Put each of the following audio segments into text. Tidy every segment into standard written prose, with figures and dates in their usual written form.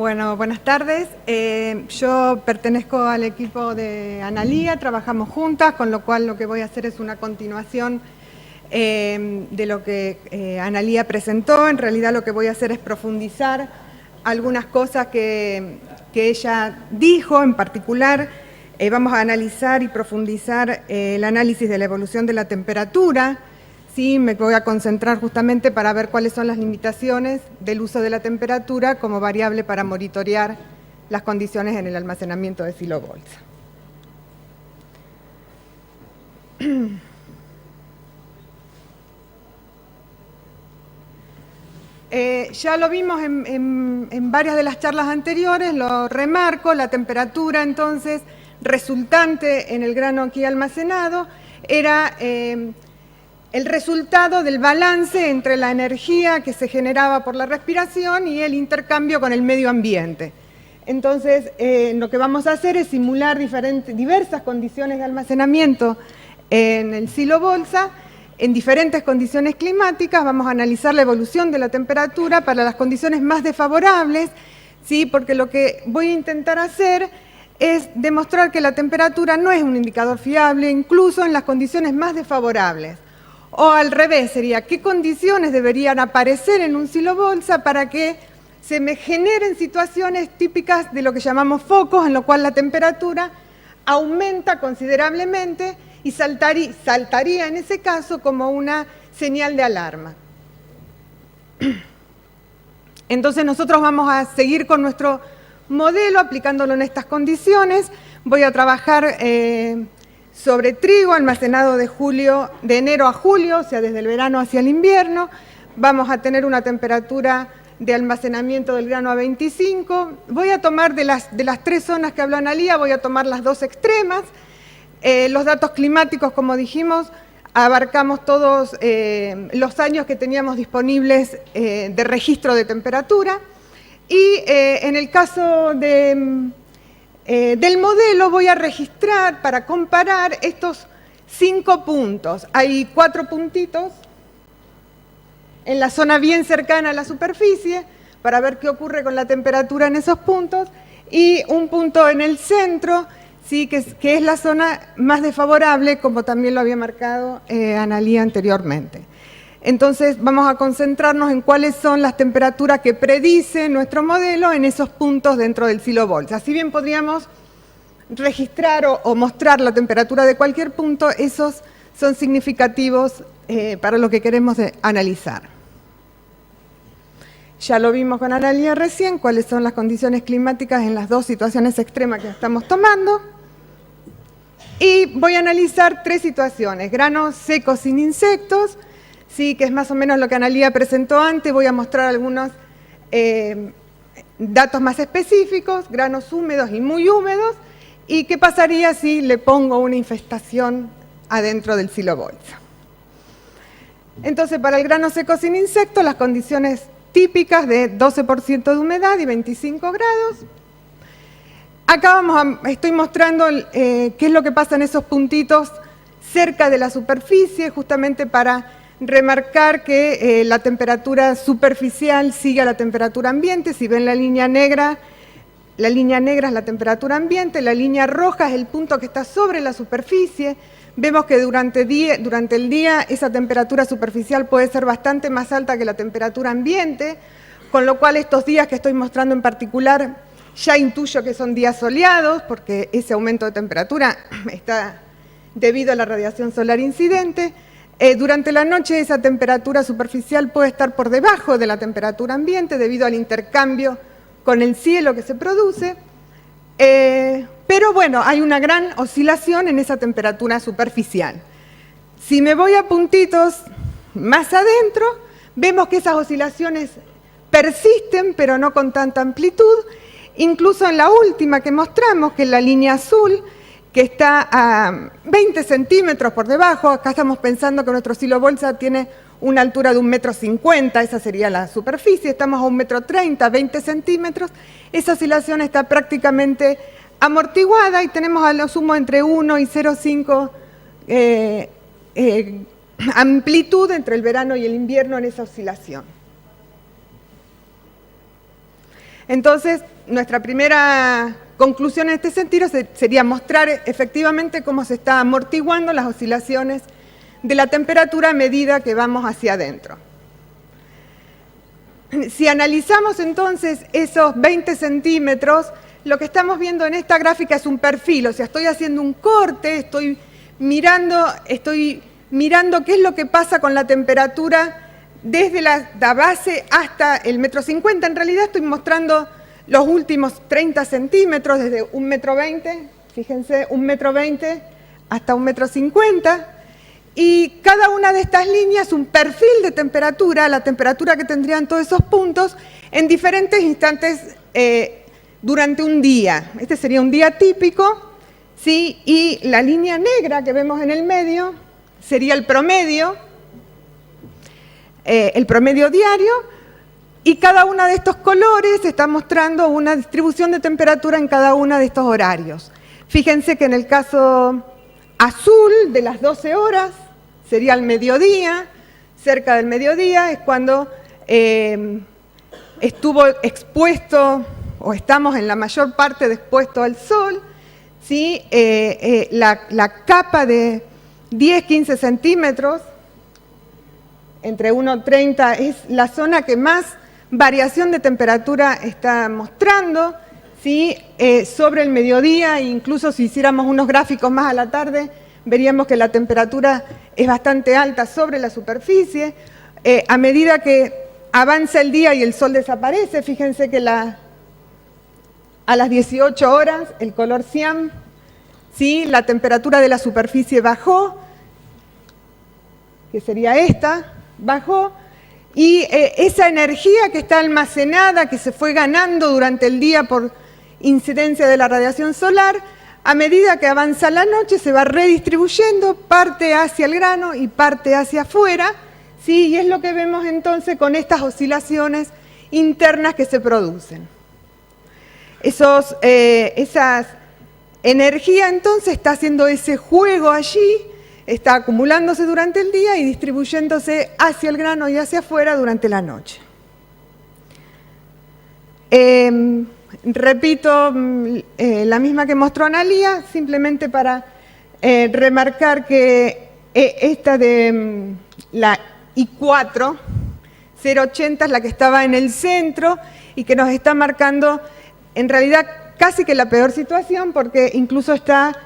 Bueno, buenas tardes. Yo pertenezco al equipo de Analía, trabajamos juntas, con lo cual lo que voy a hacer es una continuación de lo que Analía presentó. En realidad lo que voy a hacer es profundizar algunas cosas que ella dijo. En particular, vamos a analizar y profundizar el análisis de la evolución de la temperatura. Sí, me voy a concentrar justamente para ver cuáles son las limitaciones del uso de la temperatura como variable para monitorear las condiciones en el almacenamiento de silobolsa. Ya lo vimos en varias de las charlas anteriores, lo remarco, la temperatura entonces resultante en el grano aquí almacenado era el resultado del balance entre la energía que se generaba por la respiración y el intercambio con el medio ambiente. Entonces, lo que vamos a hacer es simular diversas condiciones de almacenamiento en el silobolsa, en diferentes condiciones climáticas. Vamos a analizar la evolución de la temperatura para las condiciones más desfavorables, ¿sí? Porque lo que voy a intentar hacer es demostrar que la temperatura no es un indicador fiable, incluso en las condiciones más desfavorables. O al revés, sería, ¿qué condiciones deberían aparecer en un silobolsa para que se me generen situaciones típicas de lo que llamamos focos, en lo cual la temperatura aumenta considerablemente y saltaría en ese caso como una señal de alarma? Entonces nosotros vamos a seguir con nuestro modelo aplicándolo en estas condiciones. Voy a trabajar sobre trigo almacenado de enero a julio, o sea, desde el verano hacia el invierno. Vamos a tener una temperatura de almacenamiento del grano a 25. Voy a tomar de las tres zonas que habló Analía, voy a tomar las dos extremas. Los datos climáticos, como dijimos, abarcamos todos los años que teníamos disponibles de registro de temperatura. Y en el caso del modelo voy a registrar para comparar estos 5 puntos. Hay 4 puntitos en la zona bien cercana a la superficie para ver qué ocurre con la temperatura en esos puntos, y un punto en el centro, ¿sí? que es la zona más desfavorable, como también lo había marcado Analía anteriormente. Entonces vamos a concentrarnos en cuáles son las temperaturas que predice nuestro modelo en esos puntos dentro del silobolsa. Si bien podríamos registrar o mostrar la temperatura de cualquier punto, esos son significativos para lo que queremos analizar. Ya lo vimos con Analía recién, cuáles son las condiciones climáticas en las dos situaciones extremas que estamos tomando. Y voy a analizar 3 situaciones: grano seco sin insectos, sí, que es más o menos lo que Analía presentó antes. Voy a mostrar algunos datos más específicos, granos húmedos y muy húmedos, y qué pasaría si le pongo una infestación adentro del silobolsa. Entonces, para el grano seco sin insectos, las condiciones típicas de 12% de humedad y 25 grados. Acá estoy mostrando qué es lo que pasa en esos puntitos cerca de la superficie, justamente para remarcar que la temperatura superficial sigue a la temperatura ambiente. Si ven la línea negra es la temperatura ambiente, la línea roja es el punto que está sobre la superficie. Vemos que durante el día esa temperatura superficial puede ser bastante más alta que la temperatura ambiente, con lo cual estos días que estoy mostrando en particular ya intuyo que son días soleados, porque ese aumento de temperatura está debido a la radiación solar incidente. Durante la noche esa temperatura superficial puede estar por debajo de la temperatura ambiente debido al intercambio con el cielo que se produce. Pero bueno, hay una gran oscilación en esa temperatura superficial. Si me voy a puntitos más adentro, vemos que esas oscilaciones persisten, pero no con tanta amplitud. Incluso en la última que mostramos, que es la línea azul, que está a 20 centímetros por debajo. Acá estamos pensando que nuestro silobolsa tiene una altura de 1,50 m, esa sería la superficie, estamos a 1,30 m, 20 centímetros. Esa oscilación está prácticamente amortiguada y tenemos a lo sumo entre 1 y 0,5 amplitud entre el verano y el invierno en esa oscilación. Entonces, nuestra primera conclusión en este sentido sería mostrar efectivamente cómo se están amortiguando las oscilaciones de la temperatura a medida que vamos hacia adentro. Si analizamos entonces esos 20 centímetros, lo que estamos viendo en esta gráfica es un perfil, o sea, estoy haciendo un corte, estoy mirando qué es lo que pasa con la temperatura desde la base hasta el 1,50 m. En realidad estoy mostrando los últimos 30 centímetros, desde 1,20 m, fíjense, 1,20 m hasta 1,50 m, y cada una de estas líneas un perfil de temperatura, la temperatura que tendrían todos esos puntos en diferentes instantes durante un día. Este sería un día típico, ¿sí? Y la línea negra que vemos en el medio sería el promedio diario, y cada uno de estos colores está mostrando una distribución de temperatura en cada uno de estos horarios. Fíjense que en el caso azul de las 12 horas sería el mediodía, cerca del mediodía es cuando estuvo expuesto, o estamos en la mayor parte expuestos al sol, ¿sí? La capa de 10-15 centímetros, entre 1,30 es la zona que más variación de temperatura está mostrando, ¿sí? Sobre el mediodía, incluso si hiciéramos unos gráficos más a la tarde, veríamos que la temperatura es bastante alta sobre la superficie. A medida que avanza el día y el sol desaparece, fíjense que a las 18 horas, el color cian, ¿sí? La temperatura de la superficie bajó, que sería esta, bajó, y esa energía que está almacenada, que se fue ganando durante el día por incidencia de la radiación solar, a medida que avanza la noche se va redistribuyendo, parte hacia el grano y parte hacia afuera, ¿sí? Y es lo que vemos entonces con estas oscilaciones internas que se producen. Esa energía entonces está haciendo ese juego allí, está acumulándose durante el día y distribuyéndose hacia el grano y hacia afuera durante la noche. Repito la misma que mostró Analía, simplemente para remarcar que esta de la I4, 0,80 es la que estaba en el centro y que nos está marcando en realidad casi que la peor situación, porque incluso está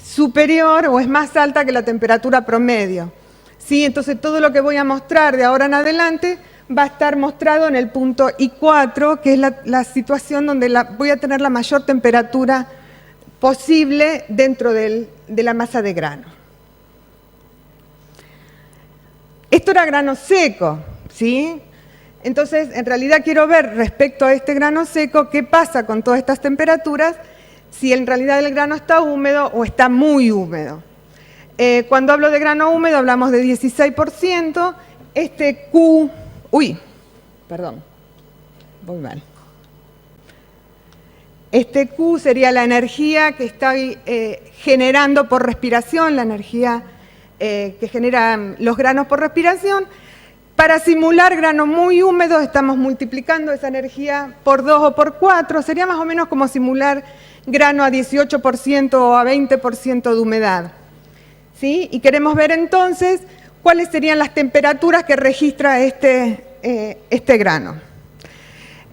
superior o es más alta que la temperatura promedio, ¿sí? Entonces todo lo que voy a mostrar de ahora en adelante va a estar mostrado en el punto I4, que es la situación donde voy a tener la mayor temperatura posible dentro de la masa de grano. Esto era grano seco, ¿sí? Entonces, en realidad quiero ver respecto a este grano seco qué pasa con todas estas temperaturas, si en realidad el grano está húmedo o está muy húmedo. Cuando hablo de grano húmedo hablamos de 16%, este Q... Uy, perdón, voy mal. Este Q sería la energía que estoy generando por respiración, la energía que generan los granos por respiración. Para simular grano muy húmedo estamos multiplicando esa energía por 2 o por 4, sería más o menos como simular grano a 18% o a 20% de humedad, ¿sí? Y queremos ver entonces cuáles serían las temperaturas que registra este grano.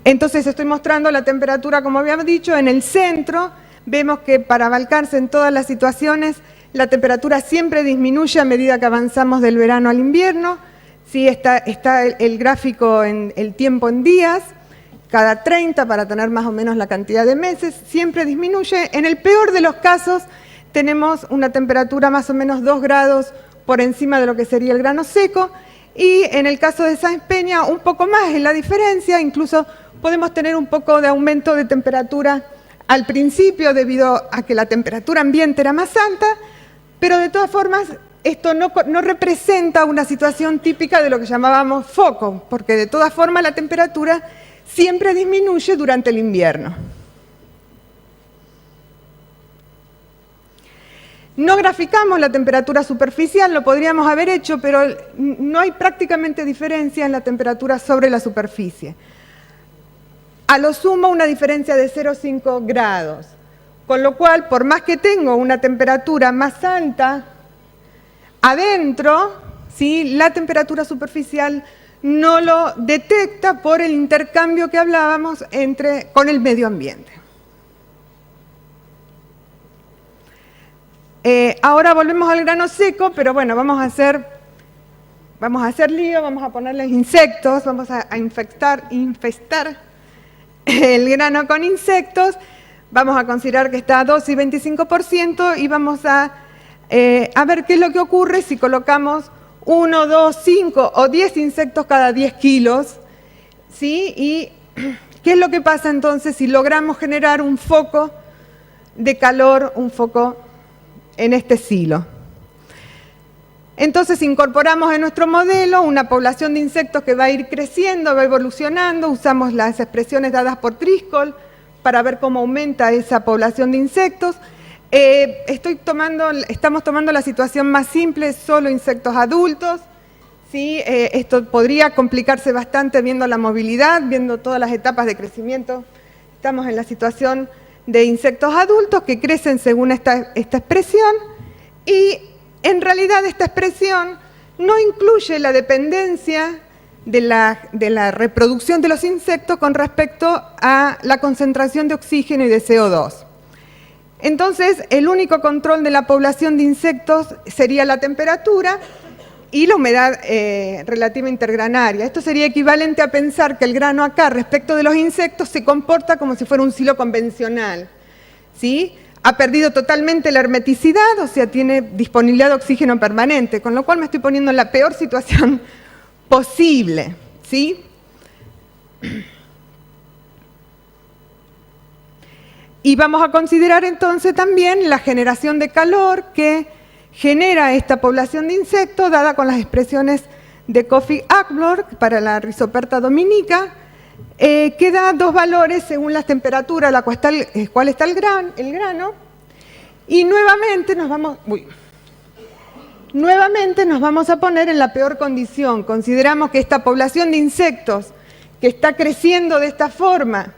Entonces estoy mostrando la temperatura, como habíamos dicho, en el centro. Vemos que para abarcarse en todas las situaciones, la temperatura siempre disminuye a medida que avanzamos del verano al invierno. Sí, está el gráfico en el tiempo en días, cada 30 para tener más o menos la cantidad de meses, siempre disminuye. En el peor de los casos tenemos una temperatura más o menos 2 grados por encima de lo que sería el grano seco, y en el caso de Sáenz Peña un poco más es la diferencia, incluso podemos tener un poco de aumento de temperatura al principio debido a que la temperatura ambiente era más alta, pero de todas formas esto no representa una situación típica de lo que llamábamos foco, porque de todas formas la temperatura siempre disminuye durante el invierno. No graficamos la temperatura superficial, lo podríamos haber hecho, pero no hay prácticamente diferencia en la temperatura sobre la superficie. a lo sumo una diferencia de 0,5 grados. Con lo cual, por más que tengo una temperatura más alta adentro, ¿sí?, la temperatura superficial no lo detecta por el intercambio que hablábamos con el medio ambiente. Ahora volvemos al grano seco, pero bueno, vamos a hacer lío, vamos a ponerles insectos, vamos a infestar el grano con insectos, vamos a considerar que está a 2 y 25% y vamos a ver qué es lo que ocurre si colocamos 1, 2, 5 o 10 insectos cada 10 kilos, ¿sí? Y qué es lo que pasa entonces si logramos generar un foco de calor, un foco en este silo. Entonces incorporamos en nuestro modelo una población de insectos que va a ir creciendo, va evolucionando, usamos las expresiones dadas por Driscoll para ver cómo aumenta esa población de insectos. Estamos tomando la situación más simple, solo insectos adultos, ¿sí? Esto podría complicarse bastante viendo la movilidad, viendo todas las etapas de crecimiento. Estamos en la situación de insectos adultos que crecen según esta expresión y en realidad esta expresión no incluye la dependencia de la reproducción de los insectos con respecto a la concentración de oxígeno y de CO2. Entonces, el único control de la población de insectos sería la temperatura y la humedad relativa intergranaria. Esto sería equivalente a pensar que el grano acá, respecto de los insectos, se comporta como si fuera un silo convencional, ¿sí? Ha perdido totalmente la hermeticidad, o sea, tiene disponibilidad de oxígeno permanente, con lo cual me estoy poniendo en la peor situación posible, ¿sí? Y vamos a considerar entonces también la generación de calor que genera esta población de insectos, dada con las expresiones de Coffey-Hackblor para la Rhizoperta dominica, que da dos valores según las temperaturas a la cual está el grano, y nuevamente nos vamos a poner en la peor condición. Consideramos que esta población de insectos que está creciendo de esta forma,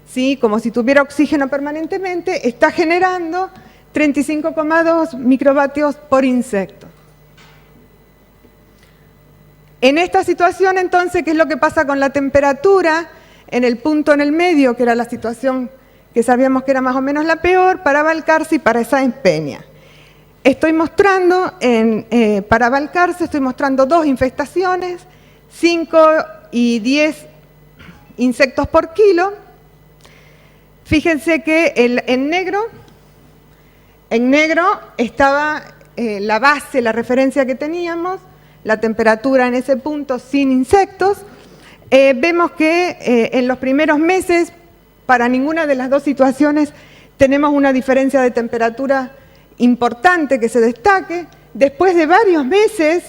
¿sí?, como si tuviera oxígeno permanentemente, está generando 35,2 microvatios por insecto. En esta situación, entonces, ¿qué es lo que pasa con la temperatura? En el punto en el medio, que era la situación que sabíamos que era más o menos la peor, para Balcarce y para Sáenz Peña. Estoy mostrando, para Balcarce, estoy mostrando dos infestaciones, 5 y 10 insectos por kilo. Fíjense que en negro estaba la base, la referencia que teníamos, la temperatura en ese punto sin insectos. Vemos que en los primeros meses, para ninguna de las dos situaciones, tenemos una diferencia de temperatura importante que se destaque. Después de varios meses,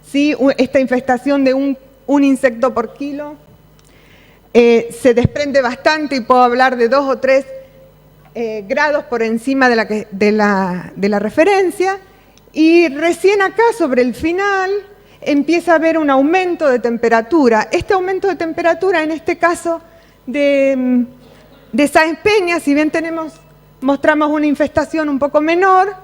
¿sí?, esta infestación de un insecto por kilo se desprende bastante y puedo hablar de 2 o 3 grados por encima de la referencia. Y recién acá, sobre el final, empieza a haber un aumento de temperatura. Este aumento de temperatura, en este caso de Sáenz Peña, si bien mostramos una infestación un poco menor,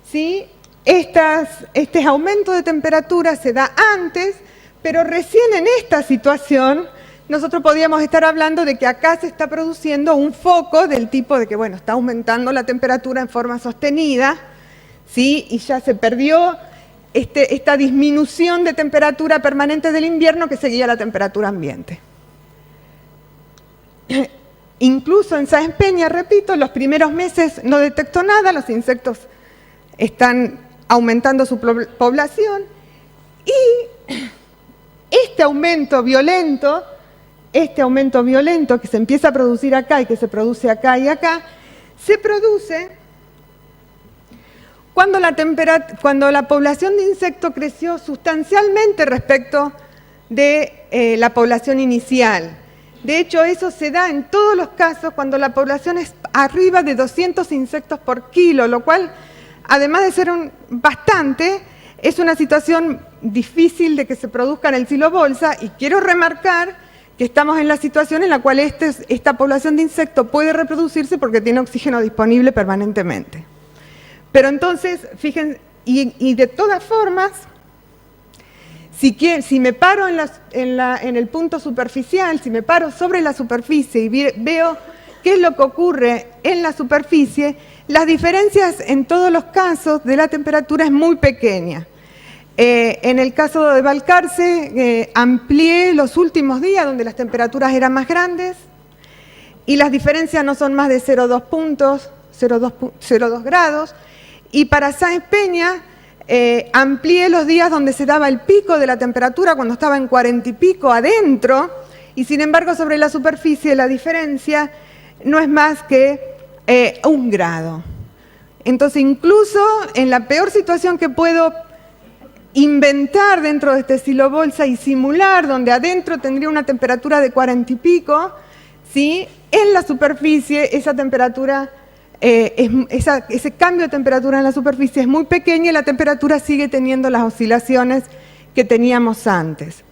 ¿sí?, este aumento de temperatura se da antes, pero recién en esta situación nosotros podríamos estar hablando de que acá se está produciendo un foco del tipo de que, bueno, está aumentando la temperatura en forma sostenida, ¿sí?, y ya se perdió esta disminución de temperatura permanente del invierno que seguía la temperatura ambiente. Incluso en Sáenz Peña, repito, los primeros meses no detectó nada, los insectos están aumentando su población y este aumento violento que se empieza a producir acá y que se produce acá y acá, se produce cuando la población de insectos creció sustancialmente respecto de la población inicial. De hecho, eso se da en todos los casos cuando la población es arriba de 200 insectos por kilo, lo cual, además de ser bastante, es una situación difícil de que se produzca en el silo bolsa, y quiero remarcar que estamos en la situación en la cual esta población de insectos puede reproducirse porque tiene oxígeno disponible permanentemente. Pero entonces, fíjense, y de todas formas, si me paro en el punto superficial, si me paro sobre la superficie y veo qué es lo que ocurre en la superficie, las diferencias en todos los casos de la temperatura es muy pequeña. En el caso de Balcarce, amplié los últimos días donde las temperaturas eran más grandes y las diferencias no son más de 0,2 puntos, 0,2 grados. Y para Sáenz Peña, amplié los días donde se daba el pico de la temperatura cuando estaba en 40 y pico adentro, y sin embargo sobre la superficie la diferencia no es más que 1 grado. Entonces incluso en la peor situación que puedo inventar dentro de este silobolsa y simular, donde adentro tendría una temperatura de 40 y pico, ¿sí? En la superficie esa temperatura, ese cambio de temperatura en la superficie es muy pequeño y la temperatura sigue teniendo las oscilaciones que teníamos antes.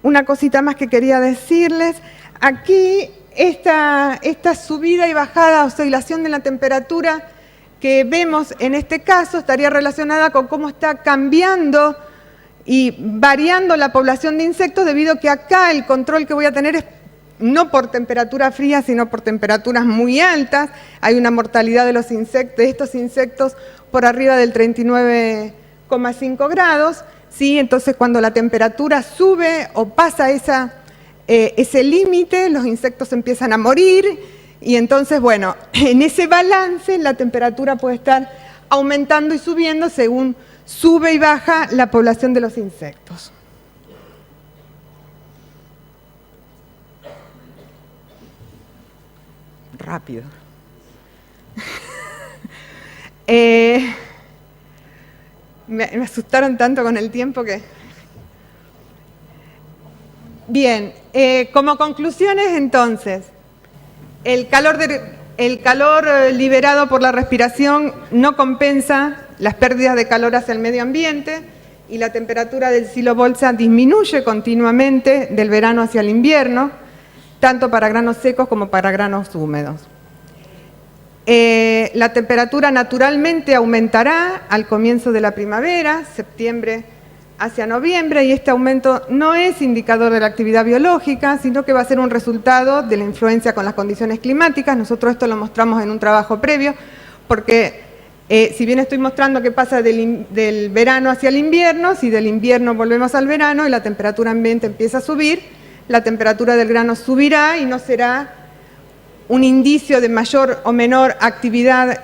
Una cosita más que quería decirles. Aquí esta subida y bajada, oscilación de la temperatura que vemos en este caso estaría relacionada con cómo está cambiando y variando la población de insectos, debido a que acá el control que voy a tener es no por temperatura fría, sino por temperaturas muy altas. Hay una mortalidad de estos insectos por arriba del 39,5 grados. ¿Sí? Entonces, cuando la temperatura sube o pasa ese límite, los insectos empiezan a morir. Y entonces, bueno, en ese balance la temperatura puede estar aumentando y subiendo según sube y baja la población de los insectos. Rápido. Me asustaron tanto con el tiempo que... Bien, como conclusiones entonces, el calor liberado por la respiración no compensa las pérdidas de calor hacia el medio ambiente y la temperatura del silobolsa disminuye continuamente del verano hacia el invierno, tanto para granos secos como para granos húmedos. La temperatura naturalmente aumentará al comienzo de la primavera, septiembre hacia noviembre, y este aumento no es indicador de la actividad biológica, sino que va a ser un resultado de la influencia con las condiciones climáticas. Nosotros esto lo mostramos en un trabajo previo, porque si bien estoy mostrando que pasa del verano hacia el invierno, si del invierno volvemos al verano y la temperatura ambiente empieza a subir, la temperatura del grano subirá y no será un indicio de mayor o menor actividad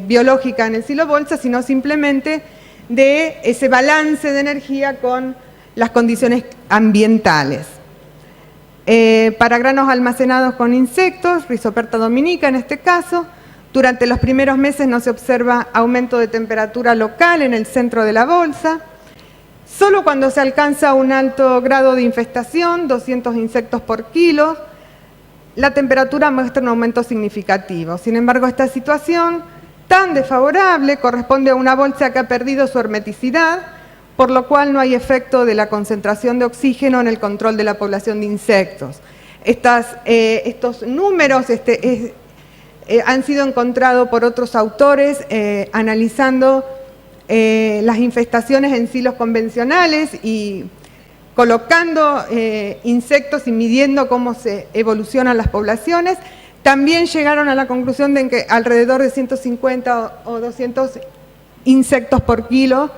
biológica en el silobolsa, sino simplemente de ese balance de energía con las condiciones ambientales. Para granos almacenados con insectos, Rhizoperta dominica en este caso, durante los primeros meses no se observa aumento de temperatura local en el centro de la bolsa. Solo cuando se alcanza un alto grado de infestación, 200 insectos por kilo, la temperatura muestra un aumento significativo. Sin embargo, esta situación tan desfavorable corresponde a una bolsa que ha perdido su hermeticidad, por lo cual no hay efecto de la concentración de oxígeno en el control de la población de insectos. Estos números han sido encontrados por otros autores analizando las infestaciones en silos convencionales y colocando insectos y midiendo cómo se evolucionan las poblaciones. También llegaron a la conclusión de que alrededor de 150 o 200 insectos por kilo,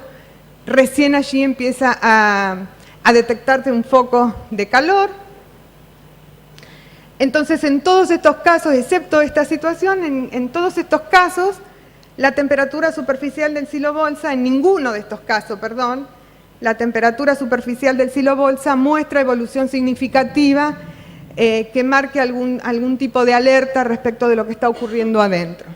recién allí empieza a detectarse un foco de calor. Entonces, en todos estos casos, excepto esta situación, en todos estos casos, la temperatura superficial del silobolsa, en ninguno de estos casos, perdón, la temperatura superficial del silobolsa muestra evolución significativa que marque algún tipo de alerta respecto de lo que está ocurriendo adentro.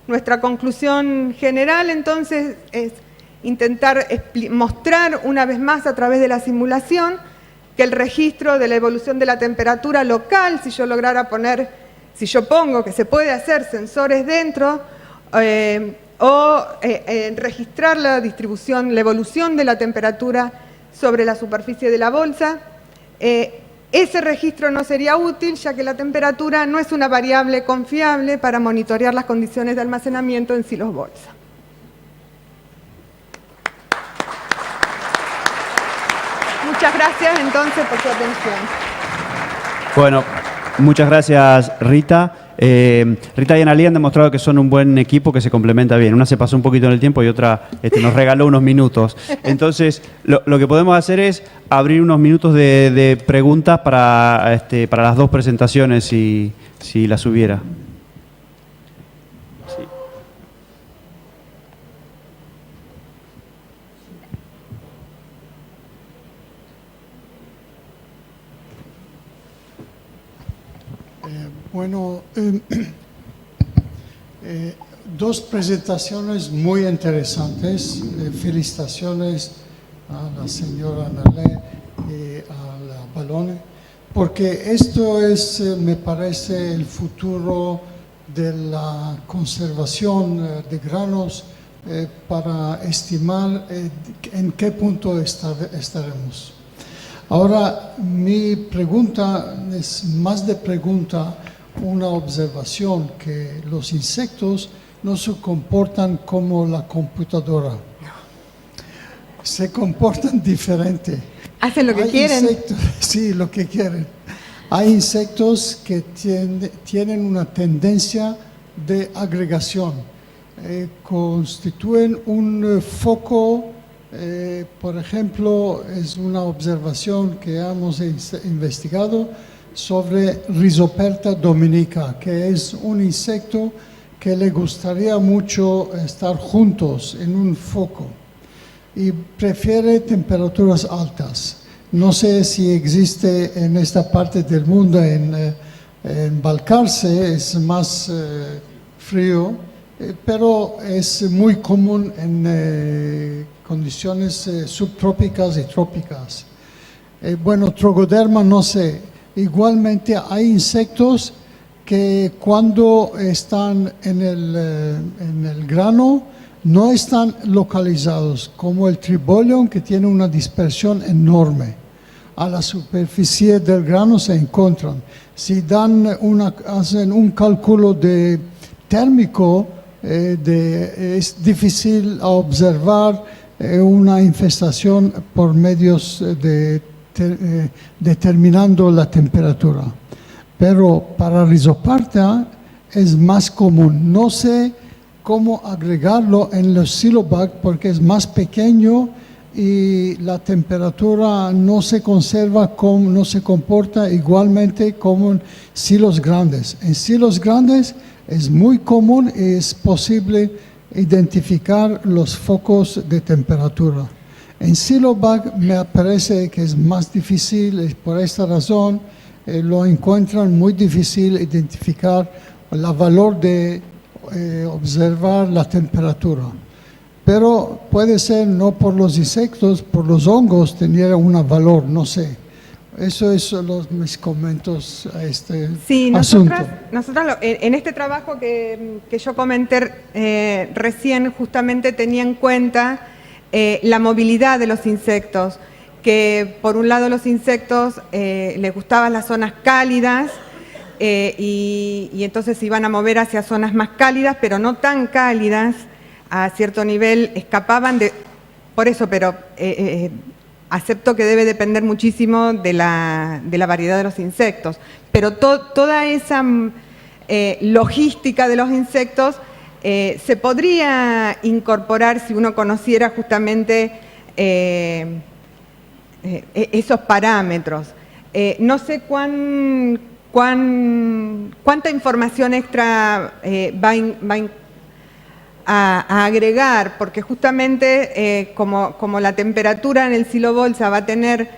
Nuestra conclusión general, entonces, es intentar mostrar una vez más a través de la simulación que el registro de la evolución de la temperatura local, si yo pongo que se puede hacer sensores dentro, o registrar la distribución, la evolución de la temperatura sobre la superficie de la bolsa. Ese registro no sería útil, ya que la temperatura no es una variable confiable para monitorear las condiciones de almacenamiento en silos bolsa. Muchas gracias entonces por su atención. Bueno, muchas gracias, Rita. Rita y Analía han demostrado que son un buen equipo que se complementa bien. Una se pasó un poquito en el tiempo y otra nos regaló unos minutos. Entonces, lo que podemos hacer es abrir unos minutos de preguntas para las dos presentaciones, si las hubiera. Sí. Bueno, dos presentaciones muy interesantes. Felicitaciones a la señora Nalé y a la Ballone, porque esto es, me parece, el futuro de la conservación de granos para estimar en qué punto estaremos. Ahora, mi pregunta es más de pregunta, una observación, que los insectos no se comportan como la computadora. Se comportan diferente. ¿Hacen lo que quieren? Sí, lo que quieren. Hay insectos que tienen una tendencia de agregación. Constituyen un foco. Por ejemplo, es una observación que hemos investigado sobre Rhizoperta dominica, que es un insecto que le gustaría mucho estar juntos en un foco y prefiere temperaturas altas. No sé si existe en esta parte del mundo, en Balcarce es más frío, pero es muy común en condiciones subtrópicas y trópicas. Bueno, Trogoderma no sé. Igualmente hay insectos que cuando están en el grano no están localizados, como el Tribolium, que tiene una dispersión enorme. A la superficie del grano se encuentran. Si hacen un cálculo térmico, es difícil observar una infestación por medios determinando la temperatura. Pero para Rhizoperta es más común. No sé cómo agregarlo en los silobag porque es más pequeño y la temperatura no se conserva, no se comporta igualmente como en silos grandes. En silos grandes es muy común y es posible identificar los focos de temperatura. En silobag me parece que es más difícil, y por esta razón lo encuentran muy difícil identificar el valor de observar la temperatura. Pero puede ser no por los insectos, por los hongos tener un valor, no sé. Eso es mis comentarios a este asunto. Nosotras en este trabajo que yo comenté recién, justamente tenía en cuenta la movilidad de los insectos, que por un lado los insectos les gustaban las zonas cálidas y entonces se iban a mover hacia zonas más cálidas, pero no tan cálidas, a cierto nivel escapaban de... Por eso, pero acepto que debe depender muchísimo de la variedad de los insectos, pero toda esa logística de los insectos se podría incorporar si uno conociera justamente esos parámetros. No sé cuánta información extra va a agregar, porque justamente como la temperatura en el silo bolsa va a tener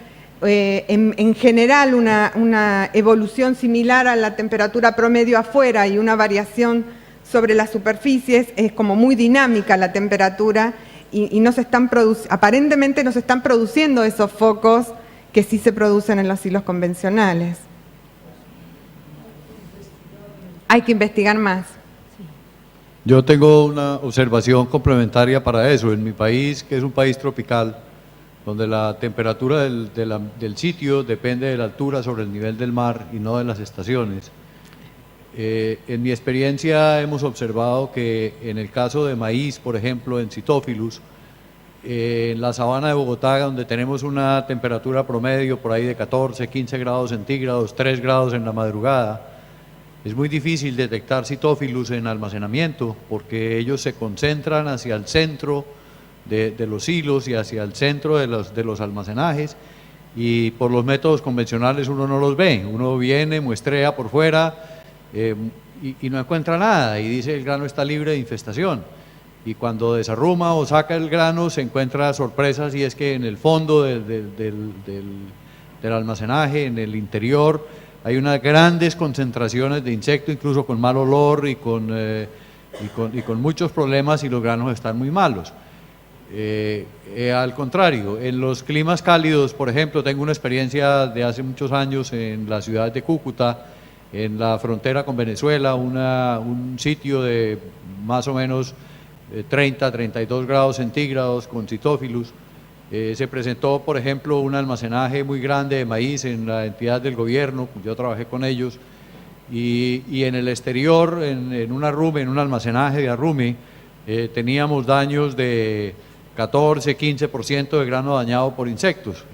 en general una evolución similar a la temperatura promedio afuera y una variación sobre las superficies, es como muy dinámica la temperatura y no se están aparentemente no se están produciendo esos focos que sí se producen en los silos convencionales. Hay que investigar más. Yo tengo una observación complementaria para eso. En mi país, que es un país tropical, donde la temperatura del sitio depende de la altura sobre el nivel del mar y no de las estaciones, en mi experiencia hemos observado que en el caso de maíz, por ejemplo, en Cytophilus, en la sabana de Bogotá, donde tenemos una temperatura promedio por ahí de 14, 15 grados centígrados, 3 grados en la madrugada, es muy difícil detectar Cytophilus en almacenamiento porque ellos se concentran hacia el centro de los silos y hacia el centro de los almacenajes, y por los métodos convencionales uno no los ve. Uno viene, muestrea por fuera y no encuentra nada y dice el grano está libre de infestación. Y cuando desarruma o saca el grano se encuentra sorpresas, y es que en el fondo del almacenaje, en el interior, hay unas grandes concentraciones de insectos, incluso con mal olor y con muchos problemas, y los granos están muy malos. Al contrario, en los climas cálidos, por ejemplo, tengo una experiencia de hace muchos años en la ciudad de Cúcuta, en la frontera con Venezuela, un sitio de más o menos 30, 32 grados centígrados con Cytophilus. Se presentó, por ejemplo, un almacenaje muy grande de maíz en la entidad del gobierno, yo trabajé con ellos, y en el exterior, en un almacenaje de arrume, teníamos daños de 14, 15% de grano dañado por insectos.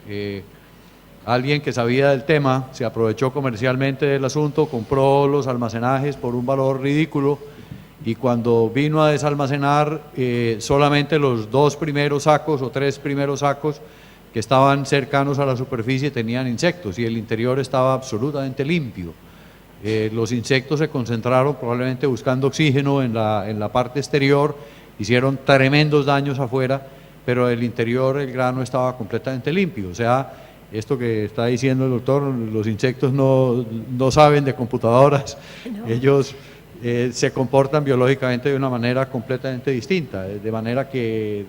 Alguien que sabía del tema se aprovechó comercialmente del asunto, compró los almacenajes por un valor ridículo, y cuando vino a desalmacenar, solamente los 2 primeros sacos o 3 primeros sacos que estaban cercanos a la superficie tenían insectos, y el interior estaba absolutamente limpio. Los insectos se concentraron probablemente buscando oxígeno en la parte exterior, hicieron tremendos daños afuera, pero el interior, el grano estaba completamente limpio. O sea, esto que está diciendo el doctor, los insectos no saben de computadoras, no. Ellos se comportan biológicamente de una manera completamente distinta, de manera que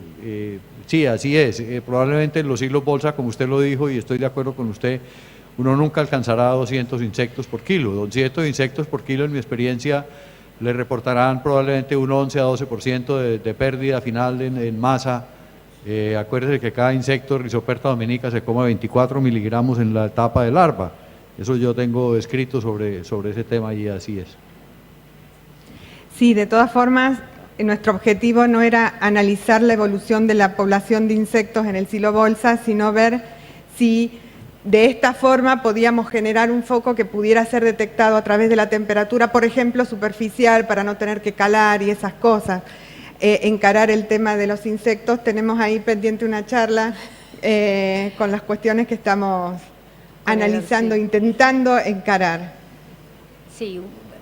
sí, así es. Probablemente en los hilos bolsa, como usted lo dijo, y estoy de acuerdo con usted, uno nunca alcanzará 200 insectos por kilo. 200 insectos por kilo, en mi experiencia, le reportarán probablemente un 11 a 12% de pérdida final en masa. Acuérdese que cada insecto, Rhizoperta dominica, se come 24 miligramos en la etapa de larva. Eso yo tengo escrito sobre ese tema, y así es. Sí, de todas formas, nuestro objetivo no era analizar la evolución de la población de insectos en el silo bolsa, sino ver si de esta forma podíamos generar un foco que pudiera ser detectado a través de la temperatura, por ejemplo, superficial, para no tener que calar y esas cosas. Encarar el tema de los insectos, tenemos ahí pendiente una charla con las cuestiones que estamos analizando, sí, intentando encarar. Sí,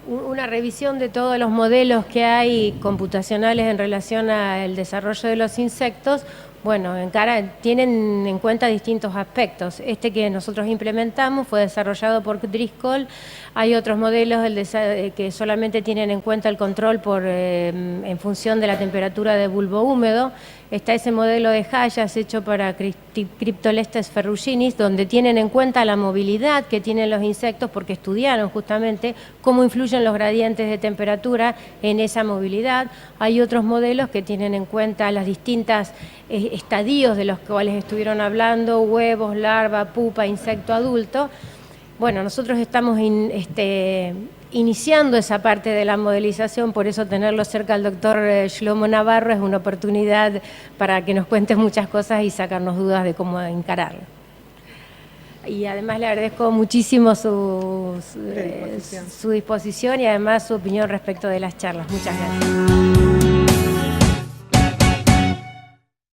una revisión de todos los modelos que hay computacionales en relación al desarrollo de los insectos. Bueno, tienen en cuenta distintos aspectos. Este que nosotros implementamos fue desarrollado por Driscoll. Hay otros modelos que solamente tienen en cuenta el control en función de la temperatura de bulbo húmedo. Está ese modelo de Hayas hecho para Cryptolestes ferruginis, donde tienen en cuenta la movilidad que tienen los insectos, porque estudiaron justamente cómo influyen los gradientes de temperatura en esa movilidad. Hay otros modelos que tienen en cuenta las distintas estadios de los cuales estuvieron hablando: huevos, larva, pupa, insecto adulto. Bueno, nosotros estamos iniciando esa parte de la modelización, por eso tenerlo cerca al doctor Shlomo Navarro es una oportunidad para que nos cuente muchas cosas y sacarnos dudas de cómo encararlo. Y además le agradezco muchísimo su disposición y además su opinión respecto de las charlas. Muchas gracias.